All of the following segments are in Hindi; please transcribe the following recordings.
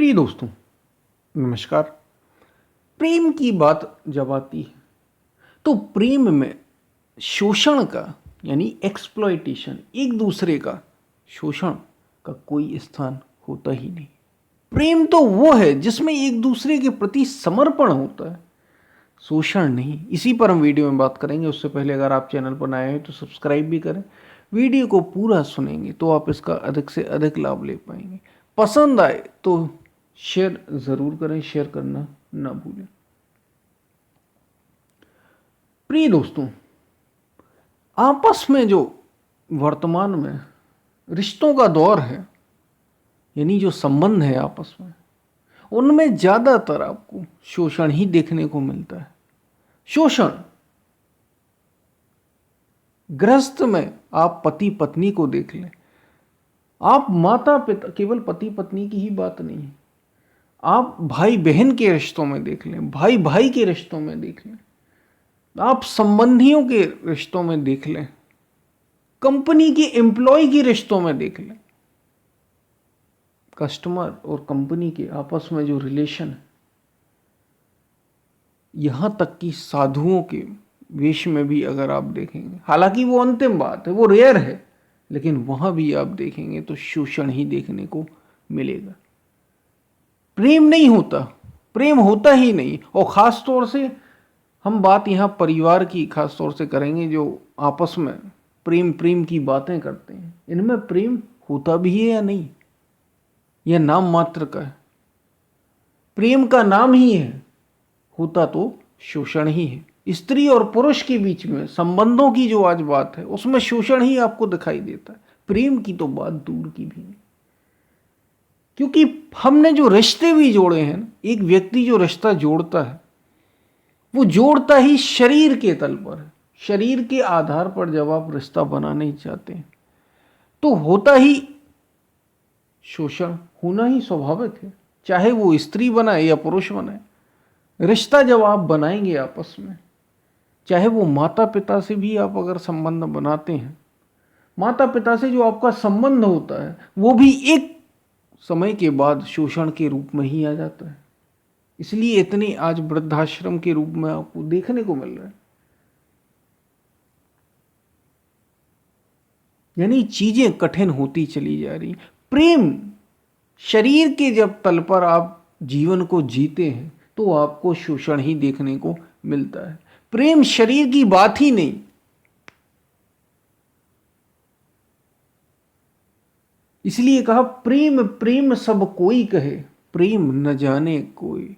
प्रिय दोस्तों, नमस्कार। प्रेम की बात जब आती है तो प्रेम में शोषण का यानी एक्सप्लॉइटेशन, एक दूसरे का शोषण का कोई स्थान होता ही नहीं। प्रेम तो वो है जिसमें एक दूसरे के प्रति समर्पण होता है, शोषण नहीं। इसी पर हम वीडियो में बात करेंगे। उससे पहले अगर आप चैनल पर नए हैं तो सब्सक्राइब भी करें। वीडियो को पूरा सुनेंगे तो आप इसका अधिक से अधिक लाभ ले पाएंगे। पसंद आए तो शेयर ज़रूर करें, शेयर करना ना भूलें। प्रिय दोस्तों, आपस में जो वर्तमान में रिश्तों का दौर है, यानी जो संबंध है आपस में, उनमें ज़्यादातर आपको शोषण ही देखने को मिलता है। शोषण गृहस्थ में आप पति पत्नी को देख लें, आप माता पिता, केवल पति पत्नी की ही बात नहीं है, आप भाई बहन के रिश्तों में देख लें, भाई भाई के रिश्तों में देख लें, आप संबंधियों के रिश्तों में देख लें, कंपनी के एम्प्लॉय के रिश्तों में देख लें। कस्टमर और कंपनी के आपस में जो रिलेशन है, यहां तक कि साधुओं के वेश में भी अगर आप देखेंगे, हालांकि वो अंतिम बात है, वो रेयर है, लेकिन वहां भी आप देखेंगे तो शोषण ही देखने को मिलेगा। प्रेम नहीं होता, प्रेम होता ही नहीं। और ख़ास तौर से हम बात यहाँ परिवार की खास तौर से करेंगे, जो आपस में प्रेम प्रेम की बातें करते हैं, इनमें प्रेम होता भी है या नहीं, यह नाम मात्र का है। प्रेम का नाम ही है, होता तो शोषण ही है। स्त्री और पुरुष के बीच में संबंधों की जो आज बात है, उसमें शोषण ही आपको दिखाई देता है। प्रेम की तो बात दूर की भी नहीं। क्योंकि हमने जो रिश्ते भी जोड़े हैं, एक व्यक्ति जो रिश्ता जोड़ता है वो जोड़ता ही शरीर के तल पर है। शरीर के आधार पर जब आप रिश्ता बनाना ही चाहते हैं तो होता ही शोषण, होना ही स्वाभाविक है, चाहे वो स्त्री बनाए या पुरुष बनाए। रिश्ता जब आप बनाएंगे आपस में, चाहे वो माता पिता से भी आप अगर संबंध बनाते हैं, माता पिता से जो आपका संबंध होता है वो भी एक समय के बाद शोषण के रूप में ही आ जाता है। इसलिए इतने आज वृद्धाश्रम के रूप में आपको देखने को मिल रहा है। यानी चीजें कठिन होती चली जा रही। प्रेम शरीर के जब तल पर आप जीवन को जीते हैं तो आपको शोषण ही देखने को मिलता है। प्रेम शरीर की बात ही नहीं। इसलिए कहा प्रेम प्रेम सब कोई कहे, प्रेम न जाने कोई।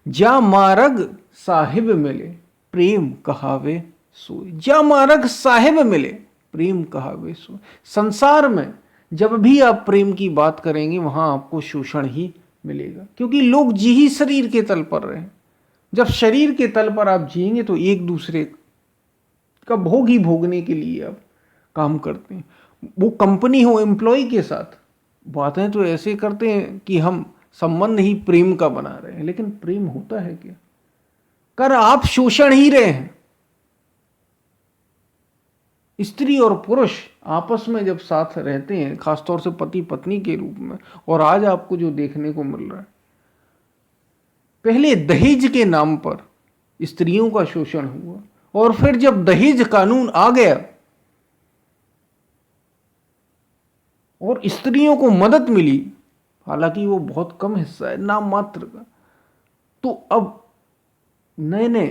जा मारग साहिब मिले, प्रेम कहावे सोई। जा मारग साहिब मिले, प्रेम कहावे सोई। संसार में जब भी आप प्रेम की बात करेंगे वहां आपको शोषण ही मिलेगा, क्योंकि लोग जी ही शरीर के तल पर रहे। जब शरीर के तल पर आप जिएंगे तो एक दूसरे का भोग ही भोगने के लिए आप काम करते हैं। वो कंपनी हो एम्प्लॉय के साथ बातें तो ऐसे करते हैं कि हम संबंध ही प्रेम का बना रहे हैं, लेकिन प्रेम होता है क्या? कर आप शोषण ही रहे हैं। स्त्री और पुरुष आपस में जब साथ रहते हैं, खासतौर से पति पत्नी के रूप में, और आज आपको जो देखने को मिल रहा है, पहले दहेज के नाम पर स्त्रियों का शोषण हुआ, और फिर जब दहेज कानून आ गया और स्त्रियों को मदद मिली, हालांकि वो बहुत कम हिस्सा है, नाम मात्र का, तो अब नए नए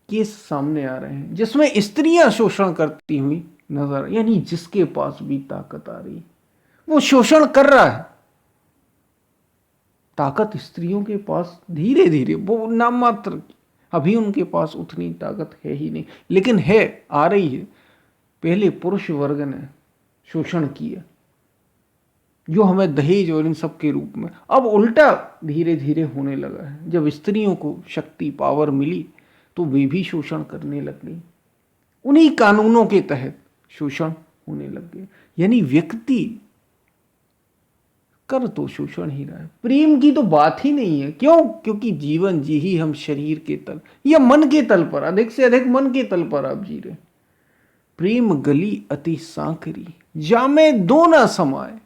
केस सामने आ रहे हैं जिसमें स्त्रियां शोषण करती हुई नजर, यानी जिसके पास भी ताकत आ रही वो शोषण कर रहा है। ताकत स्त्रियों के पास धीरे धीरे, वो नाम मात्र की, अभी उनके पास उतनी ताकत है ही नहीं, लेकिन है, आ रही है। पहले पुरुष वर्ग ने शोषण किया, जो हमें दहेज और इन सब के रूप में, अब उल्टा धीरे धीरे होने लगा है। जब स्त्रियों को शक्ति पावर मिली तो वे भी शोषण करने लग गई, उन्हीं कानूनों के तहत शोषण होने लग गए। यानी व्यक्ति कर तो शोषण ही रहा है। प्रेम की तो बात ही नहीं है। क्यों? क्योंकि जीवन जी ही हम शरीर के तल या मन के तल पर, अधिक से अधिक मन के तल पर आप जी रहे। प्रेम गली अति सांकरी, जामे दो ना समाए।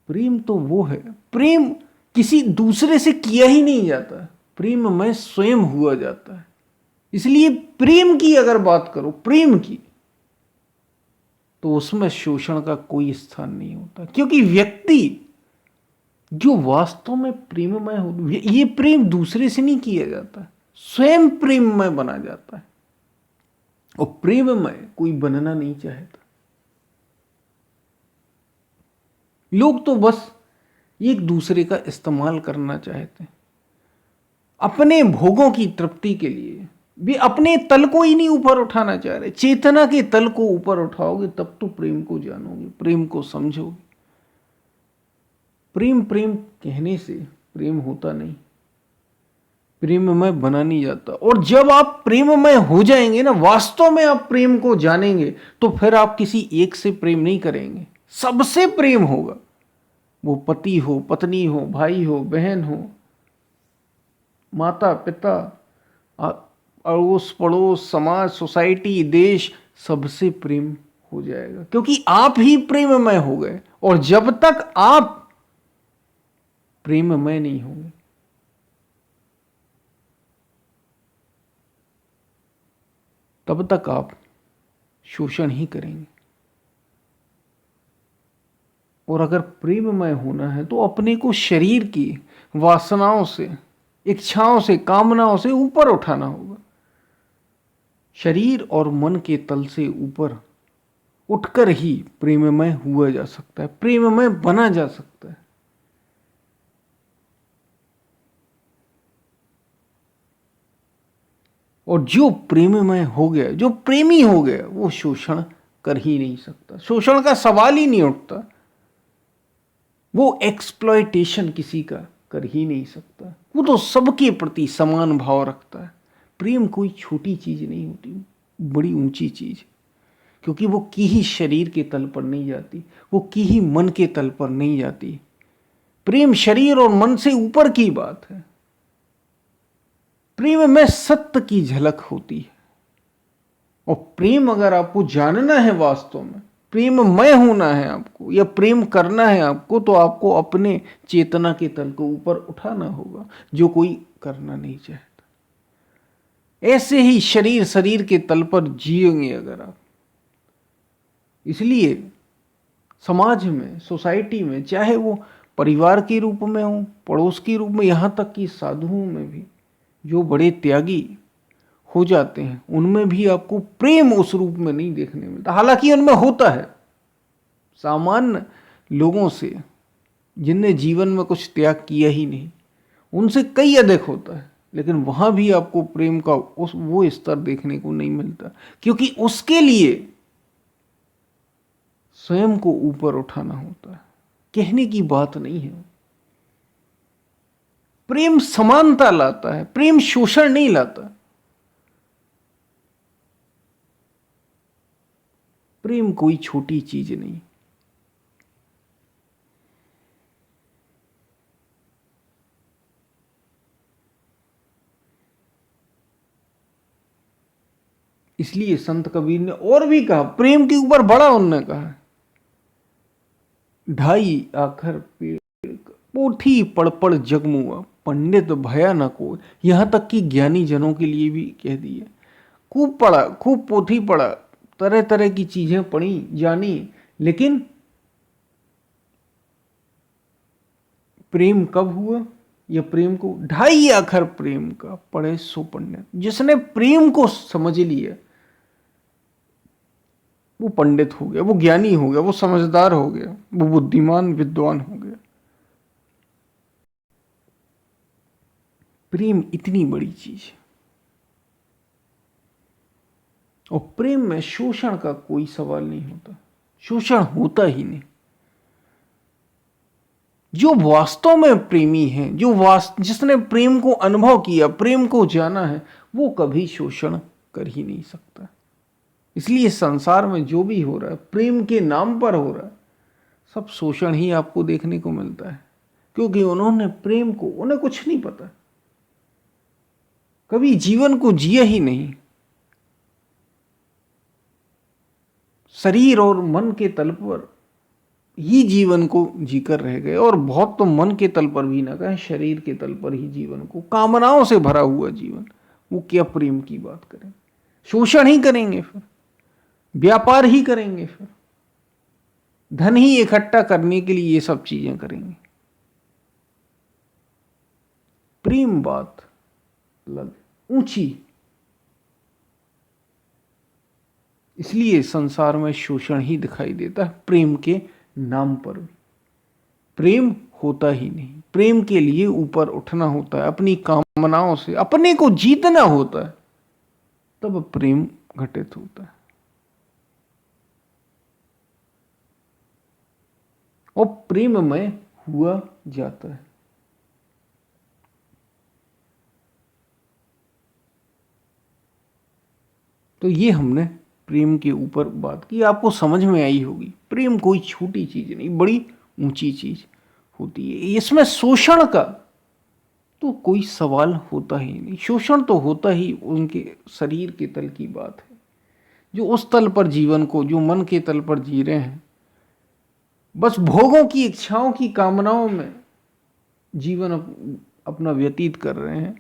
प्रेम तो वो है, प्रेम किसी दूसरे से किया ही नहीं जाता, प्रेम में स्वयं हुआ जाता है। इसलिए प्रेम की अगर बात करो, प्रेम की, तो उसमें शोषण का कोई स्थान नहीं होता, क्योंकि व्यक्ति जो वास्तव में प्रेममय हो, ये प्रेम दूसरे से नहीं किया जाता, स्वयं प्रेममय बना जाता है। और प्रेममय कोई बनना नहीं चाहता। लोग तो बस एक दूसरे का इस्तेमाल करना चाहते हैं अपने भोगों की तृप्ति के लिए। भी अपने तल को ही नहीं ऊपर उठाना चाह रहे। चेतना के तल को ऊपर उठाओगे तब तो प्रेम को जानोगे, प्रेम को समझोगे। प्रेम प्रेम कहने से प्रेम होता नहीं, प्रेममय बना नहीं जाता। और जब आप प्रेममय हो जाएंगे ना, वास्तव में आप प्रेम को जानेंगे, तो फिर आप किसी एक से प्रेम नहीं करेंगे, सबसे प्रेम होगा। वो पति हो, पत्नी हो, भाई हो, बहन हो, माता पिता, अड़ोस पड़ोस, समाज, सोसाइटी, देश, सबसे प्रेम हो जाएगा, क्योंकि आप ही प्रेममय हो गए। और जब तक आप प्रेममय नहीं होंगे, तब तक आप शोषण ही करेंगे। और अगर प्रेममय होना है तो अपने को शरीर की वासनाओं से, इच्छाओं से, कामनाओं से ऊपर उठाना होगा। शरीर और मन के तल से ऊपर उठकर ही प्रेममय हुआ जा सकता है, प्रेममय बना जा सकता है। और जो प्रेममय हो गया, जो प्रेमी हो गया, वो शोषण कर ही नहीं सकता, शोषण का सवाल ही नहीं उठता। वो एक्सप्लॉयटेशन किसी का कर ही नहीं सकता। वो तो सबके प्रति समान भाव रखता है। प्रेम कोई छोटी चीज नहीं होती, बड़ी ऊंची चीज, क्योंकि वो की ही शरीर के तल पर नहीं जाती, वो की ही मन के तल पर नहीं जाती। प्रेम शरीर और मन से ऊपर की बात है। प्रेम में सत्य की झलक होती है। और प्रेम अगर आपको जानना है, वास्तव में प्रेममय होना है आपको, या प्रेम करना है आपको, तो आपको अपने चेतना के तल को ऊपर उठाना होगा, जो कोई करना नहीं चाहता। ऐसे ही शरीर शरीर के तल पर जिएंगे अगर आप। इसलिए समाज में, सोसाइटी में, चाहे वो परिवार के रूप में हो, पड़ोस के रूप में, यहाँ तक कि साधुओं में भी जो बड़े त्यागी हो जाते हैं, उनमें भी आपको प्रेम उस रूप में नहीं देखने मिलता। हालांकि उनमें होता है, सामान्य लोगों से, जिनने जीवन में कुछ त्याग किया ही नहीं, उनसे कई अधिक होता है। लेकिन वहां भी आपको प्रेम का वो स्तर देखने को नहीं मिलता, क्योंकि उसके लिए स्वयं को ऊपर उठाना होता है। कहने की बात नहीं है। प्रेम समानता लाता है, प्रेम शोषण नहीं लाता। प्रेम कोई छोटी चीज नहीं। इसलिए संत कबीर ने और भी कहा, प्रेम के ऊपर बड़ा उन्होंने कहा, ढाई आखर पेड़ पोथी पढ़ पढ़ जगमुआ, पंडित भया न को। यहां तक कि ज्ञानी जनों के लिए भी कह दिया। खूब पढ़ा, खूब पोथी पढ़ा, तरह तरह की चीजें पढ़ी, जानी, लेकिन प्रेम कब हुआ? या प्रेम को ढाई आखर प्रेम का पढ़े सो पंडित। जिसने प्रेम को समझ लिया वो पंडित हो गया, वो ज्ञानी हो गया, वो समझदार हो गया, वो बुद्धिमान विद्वान हो गया। प्रेम इतनी बड़ी चीज है। और प्रेम में शोषण का कोई सवाल नहीं होता, शोषण होता ही नहीं। जो वास्तव में प्रेमी है, जिसने प्रेम को अनुभव किया, प्रेम को जाना है, वो कभी शोषण कर ही नहीं सकता। इसलिए संसार में जो भी हो रहा है, प्रेम के नाम पर हो रहा है, सब शोषण ही आपको देखने को मिलता है। क्योंकि उन्होंने प्रेम को, उन्हें कुछ नहीं पता, कभी जीवन को जिया ही नहीं। शरीर और मन के तल पर ही जीवन को जीकर रह गए, और बहुत तो मन के तल पर भी ना कहें, शरीर के तल पर ही जीवन को, कामनाओं से भरा हुआ जीवन, वो क्या प्रेम की बात करें। शोषण ही करेंगे, फिर व्यापार ही करेंगे, फिर धन ही इकट्ठा करने के लिए ये सब चीजें करेंगे। प्रेम बात अलग, ऊंची। इसलिए संसार में शोषण ही दिखाई देता है प्रेम के नाम पर भी। प्रेम होता ही नहीं, प्रेम के लिए ऊपर उठना होता है, अपनी कामनाओं से अपने को जीतना होता है, तब प्रेम घटित होता है। और प्रेममय हुआ जाता है। तो ये हमने प्रेम के ऊपर बात की, आपको समझ में आई होगी। प्रेम कोई छोटी चीज नहीं, बड़ी ऊंची चीज होती है। इसमें शोषण का तो कोई सवाल होता ही नहीं। शोषण तो होता ही उनके शरीर के तल की बात है, जो उस तल पर जीवन को, जो मन के तल पर जी रहे हैं, बस भोगों की इच्छाओं की कामनाओं में जीवन अपना व्यतीत कर रहे हैं।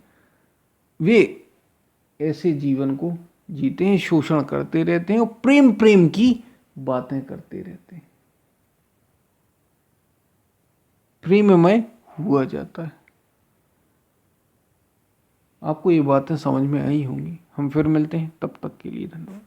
वे ऐसे जीवन को जीते हैं, शोषण करते रहते हैं और प्रेम प्रेम की बातें करते रहते हैं। प्रेममय हुआ जाता है। आपको ये बातें समझ में आई होंगी। हम फिर मिलते हैं, तब तक के लिए धन्यवाद।